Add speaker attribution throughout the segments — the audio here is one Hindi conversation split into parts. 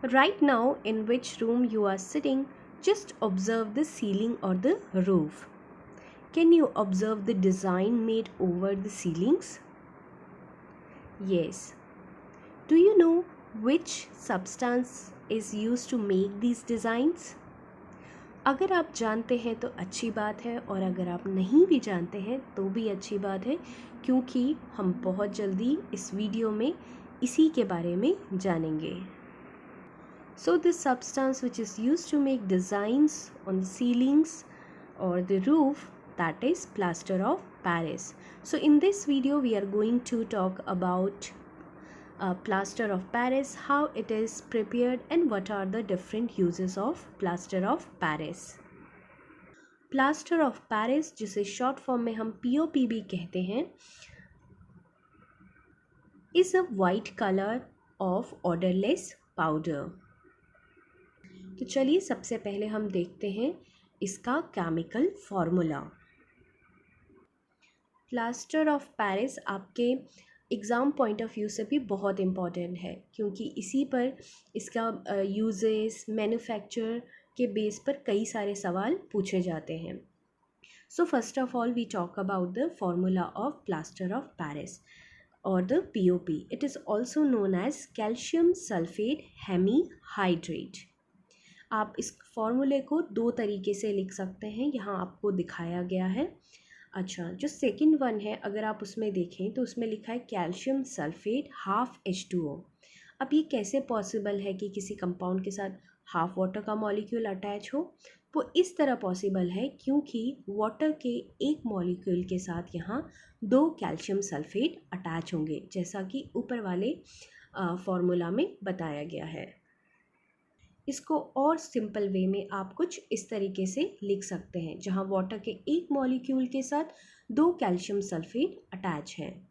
Speaker 1: Right now, in which room you are sitting, just observe the ceiling or the roof. Can you observe the design made over the ceilings? Yes. Do you know which substance is used to make these designs? अगर आप जानते हैं तो अच्छी बात है, और अगर आप नहीं भी जानते हैं तो भी अच्छी बात है, क्योंकि हम बहुत जल्दी इस वीडियो में इसी के बारे में जानेंगे. So this substance which is used to make designs on the ceilings or the roof, that is plaster of Paris. So in this video we are going to talk about plaster of Paris, how it is prepared and what are the different uses of plaster of Paris. Plaster of Paris, जिसे short form में हम POP भी कहते हैं, is a white color of odorless powder. तो चलिए सबसे पहले हम देखते हैं इसका chemical formula. Plaster of Paris आपके एग्ज़ाम पॉइंट ऑफ व्यू से भी बहुत इम्पॉर्टेंट है, क्योंकि इसी पर इसका यूजेस मैन्युफैक्चर के बेस पर कई सारे सवाल पूछे जाते हैं. So first of all we talk about the formula of plaster of Paris और the POP. It is also known as calcium sulphate hemihydrate. आप इस फॉर्मूले को दो तरीके से लिख सकते हैं, यहाँ आपको दिखाया गया है. अच्छा, जो सेकंड वन है अगर आप उसमें देखें तो उसमें लिखा है कैल्शियम सल्फेट हाफ H2O. अब ये कैसे पॉसिबल है कि किसी कंपाउंड के साथ हाफ वाटर का मॉलिक्यूल अटैच हो? वो इस तरह पॉसिबल है क्योंकि वाटर के एक मॉलिक्यूल के साथ यहाँ दो कैल्शियम सल्फेट अटैच होंगे, जैसा कि ऊपर वाले फॉर्मूला में बताया गया है. इसको और सिंपल वे में आप कुछ इस तरीके से लिख सकते हैं, जहां वाटर के एक मॉलिक्यूल के साथ दो कैल्शियम सल्फेट अटैच हैं.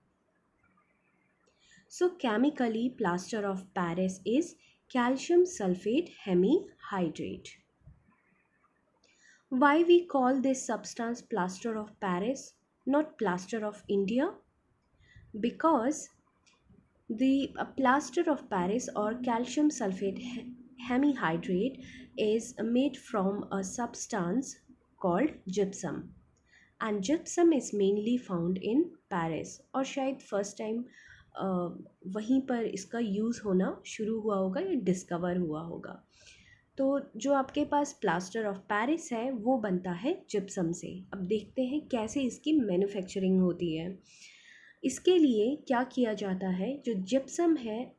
Speaker 1: So chemically plaster of Paris is calcium sulphate hemihydrate. Why we call this substance plaster of Paris, not plaster of India? Because the plaster of Paris or calcium sulfate hemihydrate is made from a substance called gypsum, and gypsum is mainly found in Paris. और शायद फर्स्ट टाइम वहीं पर इसका यूज़ होना शुरू हुआ होगा या डिस्कवर हुआ होगा. तो जो आपके पास प्लास्टर ऑफ पेरिस है वो बनता है जिप्सम से. अब देखते हैं कैसे इसकी मैन्युफैक्चरिंग होती है. इसके लिए क्या किया जाता है, जो जिप्सम है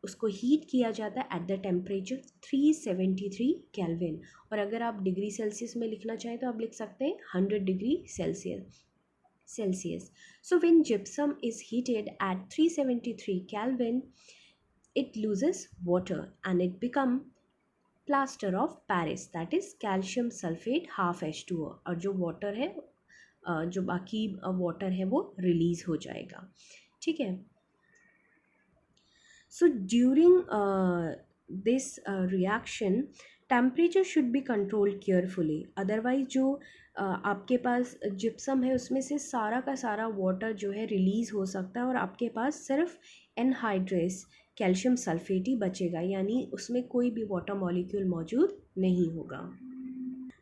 Speaker 1: उसको हीट किया जाता है एट द टेम्परेचर 373 केल्विन, और अगर आप डिग्री सेल्सियस में लिखना चाहें तो आप लिख सकते हैं 100 degree Celsius. So when gypsum is heated at 373 Kelvin it loses water and it become plaster of Paris, that is calcium sulfate half H2O. और जो वाटर है जो बाकी वाटर है वो रिलीज़ हो जाएगा. ठीक है. So during this reaction temperature should be controlled carefully, otherwise जो आपके पास जिप्सम है उसमें से सारा का सारा वाटर जो है रिलीज़ हो सकता है और आपके पास सिर्फ एनहाइड्रेस कैल्शियम सल्फेट ही बचेगा, यानी उसमें कोई भी वाटर मॉलिक्यूल मौजूद नहीं होगा.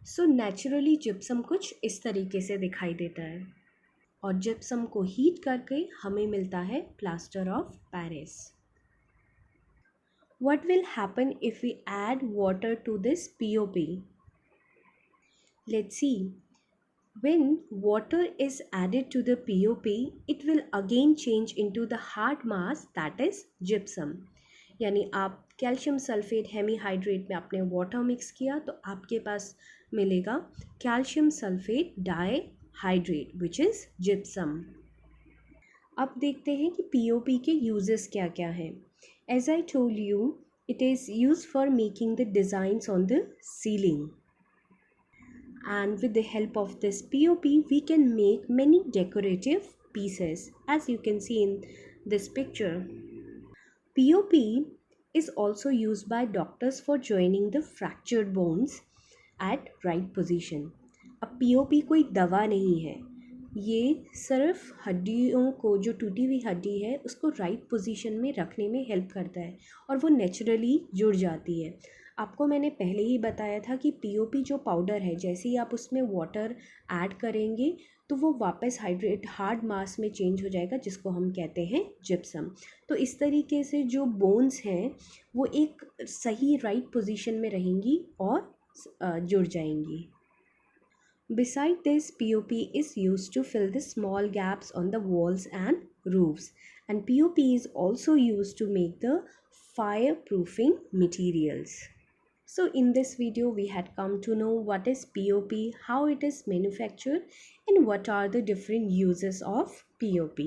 Speaker 1: सो नेचुरली जिप्सम कुछ इस तरीके से दिखाई देता है, और जिप्सम को हीट करके हमें मिलता है plaster of Paris. What will happen if we add water to this POP? Let's see. When water is added to the POP, it will again change into the hard mass, that is gypsum. यानी आप कैल्शियम सल्फेट हेमीहाइड्रेट में आपने वाटर मिक्स किया तो आपके पास मिलेगा calcium sulphate dihydrate which is gypsum. अब देखते हैं कि POP के यूजेस क्या क्या हैं. As I told you, it is used for making the designs on the ceiling. And with the help of this POP, we can make many decorative pieces, as you can see in this picture. POP is also used by doctors for joining the fractured bones at right position. अब POP कोई दवा नहीं है, ये सिर्फ हड्डियों को, जो टूटी हुई हड्डी है उसको राइट पोजीशन में रखने में हेल्प करता है और वो नेचुरली जुड़ जाती है। आपको मैंने पहले ही बताया था कि पीओपी जो पाउडर है, जैसे ही आप उसमें वाटर ऐड करेंगे तो वो वापस हाइड्रेट हार्ड मास में चेंज हो जाएगा, जिसको हम कहते हैं जिप्सम। तो इस तरीके से जो बोन्स हैं वो एक सही राइट पोजीशन में रहेंगी और जुड़ जाएंगी। Beside this, POP is used to fill the small gaps on the walls and roofs, and POP is also used to make the fireproofing materials. So in this video we had come to know what is POP, how it is manufactured, and what are the different uses of POP.